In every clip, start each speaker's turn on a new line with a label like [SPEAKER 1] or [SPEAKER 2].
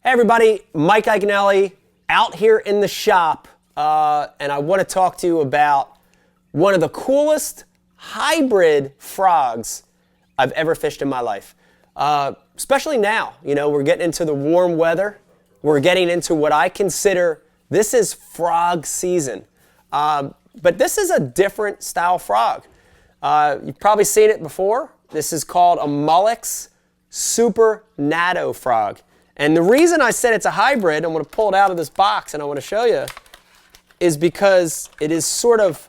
[SPEAKER 1] Hey everybody, Mike Iaconelli out here in the shop, and I want to talk to you about one of the coolest hybrid frogs I've ever fished in my life. Especially now, we're getting into the warm weather. We're getting into what I consider, this is frog season. But this is a different style frog. You've probably seen it before. This is called a Mullex Super Natto frog. And the reason I said it's a hybrid, I'm going to pull it out of this box and I want to show you, is because it is sort of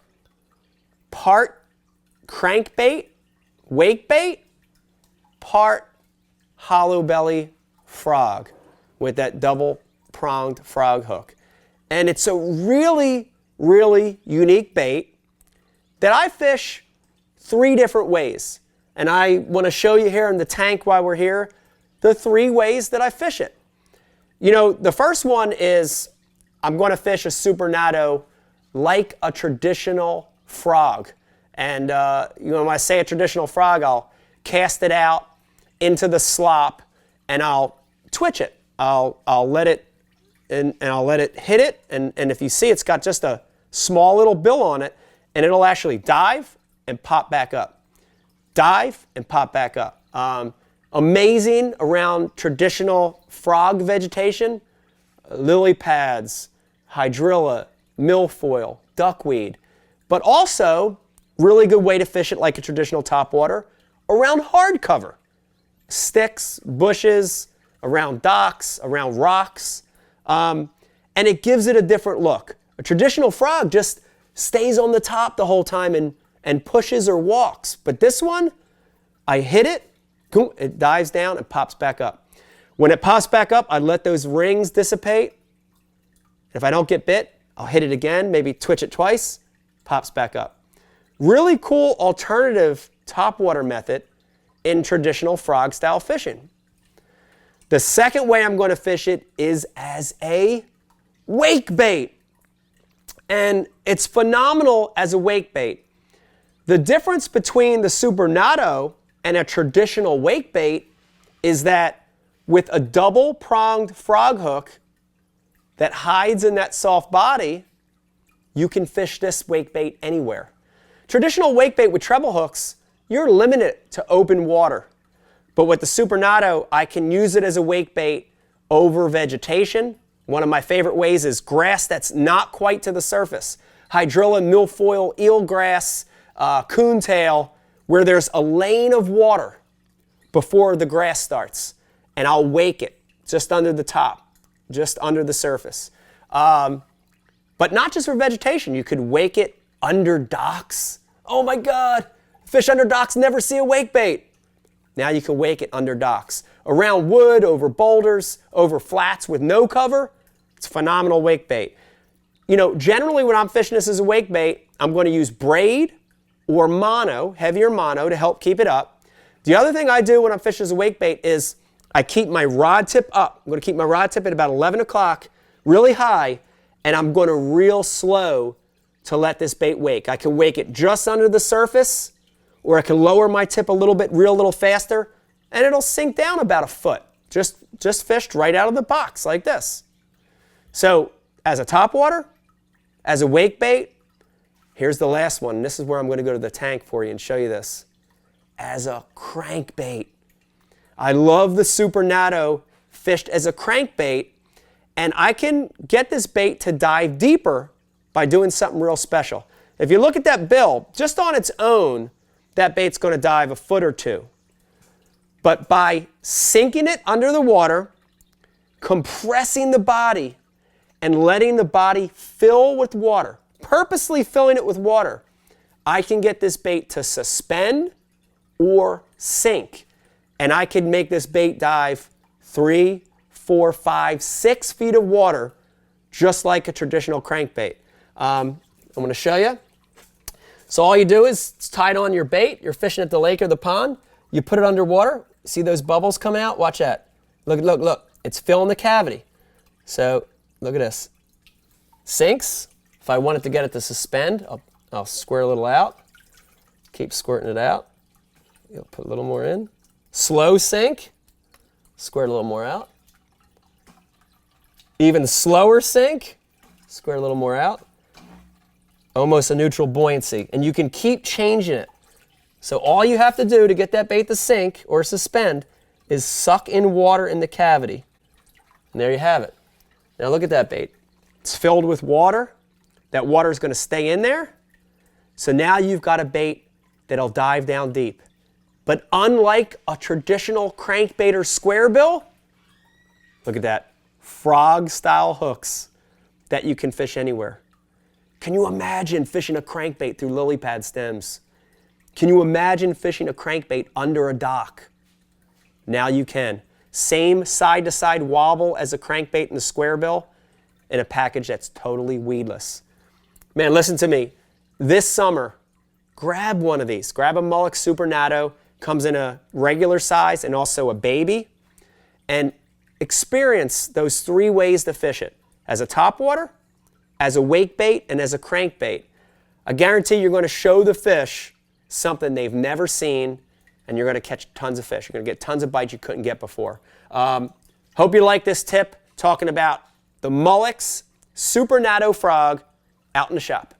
[SPEAKER 1] part crankbait, wakebait, part hollow belly frog with that double pronged frog hook. And it's a really, really unique bait that I fish 3 different ways. And I want to show you here in the tank while we're here the 3 ways that I fish it. The first one is I'm going to fish a Super Natto like a traditional frog. And when I say a traditional frog, I'll cast it out into the slop and I'll twitch it. I'll let it and I'll let it hit it. And if you see, it's got just a small little bill on it, and it'll actually dive and pop back up. Dive and pop back up. Amazing around traditional frog vegetation, lily pads, hydrilla, milfoil, duckweed, but also really good way to fish it like a traditional topwater around hardcover, sticks, bushes, around docks, around rocks, and it gives it a different look. A traditional frog just stays on the top the whole time and pushes or walks, but this one, I hit it, it dives down and pops back up. When it pops back up, I let those rings dissipate. If I don't get bit, I'll hit it again, maybe twitch it twice, pops back up. Really cool alternative topwater method in traditional frog style fishing. The second way I'm going to fish it is as a wake bait. And it's phenomenal as a wake bait. The difference between the Super Natto and a traditional wake bait is that with a double pronged frog hook that hides in that soft body, you can fish this wake bait anywhere. Traditional wake bait with treble hooks, you're limited to open water. But with the Super Natto, I can use it as a wake bait over vegetation. One of my favorite ways is grass that's not quite to the surface. Hydrilla, milfoil, eelgrass, coontail, where there's a lane of water before the grass starts. And I'll wake it just under the top, just under the surface. But not just for vegetation. You could wake it under docks. Oh my God, fish under docks never see a wake bait. Now you can wake it under docks. Around wood, over boulders, over flats with no cover, it's a phenomenal wake bait. Generally when I'm fishing this as a wake bait, I'm going to use braid or mono, heavier mono, to help keep it up. The other thing I do when I'm fishing as a wake bait is I keep my rod tip up. I'm going to keep my rod tip at about 11 o'clock, really high, and I'm going to reel slow to let this bait wake. I can wake it just under the surface, or I can lower my tip a little bit, reel a little faster, and it'll sink down about a foot. Just fished right out of the box like this. So as a topwater, as a wake bait, here's the last one. This is where I'm going to go to the tank for you and show you this. As a crankbait. I love the Super Natto fished as a crankbait, and I can get this bait to dive deeper by doing something real special. If you look at that bill, just on its own, that bait's going to dive a foot or 2. But by sinking it under the water, compressing the body, and letting the body fill with water, purposely filling it with water, I can get this bait to suspend or sink. And I can make this bait dive 3, 4, 5, 6 feet of water, just like a traditional crankbait. I'm going to show you. So all you do is it's tied on your bait. You're fishing at the lake or the pond. You put it underwater. See those bubbles come out? Watch that. Look. It's filling the cavity. So look at this. Sinks. If I wanted to get it to suspend, I'll square a little out. Keep squirting it out. You'll put a little more in. Slow sink. Squirt a little more out. Even slower sink. Square a little more out. Almost a neutral buoyancy. And you can keep changing it. So all you have to do to get that bait to sink or suspend is suck in water in the cavity. And there you have it. Now look at that bait. It's filled with water. That water is going to stay in there. So now you've got a bait that'll dive down deep. But unlike a traditional crankbait or square bill, look at that, frog-style hooks that you can fish anywhere. Can you imagine fishing a crankbait through lily pad stems? Can you imagine fishing a crankbait under a dock? Now you can. Same side-to-side wobble as a crankbait in the square bill in a package that's totally weedless. Man, listen to me. This summer, grab one of these. Grab a Mullock Super Natto. Comes in a regular size and also a baby. And experience those 3 ways to fish it. As a topwater, as a wake bait, and as a crankbait. I guarantee you're going to show the fish something they've never seen, and you're going to catch tons of fish. You're going to get tons of bites you couldn't get before. Hope you like this tip talking about the Mullock's Super Natto Frog out in the shop.